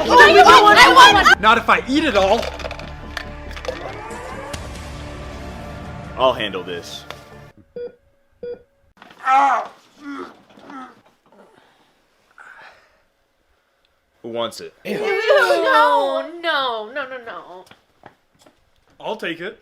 I won! Not if I eat it all. I'll handle this. Who wants it? No. I'll take it.